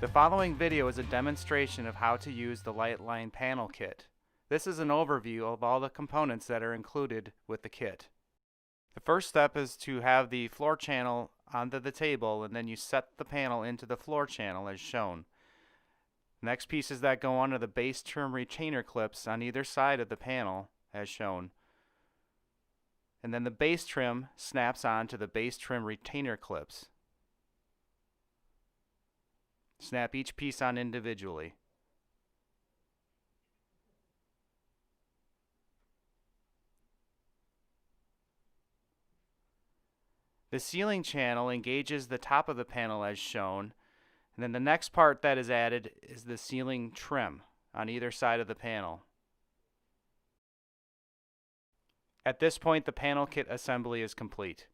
The following video is a demonstration of how to use the Lightline panel kit. This is an overview of all the components that are included with the kit. The first step is to have the floor channel onto the table, and then you set the panel into the floor channel as shown. Next pieces that go on are the base trim retainer clips on either side of the panel as shown. And then the base trim snaps onto the base trim retainer clips. Snap each piece on individually. The ceiling channel engages the top of the panel as shown, and then the next part that is added is the ceiling trim on either side of the panel. At this point, the panel kit assembly is complete.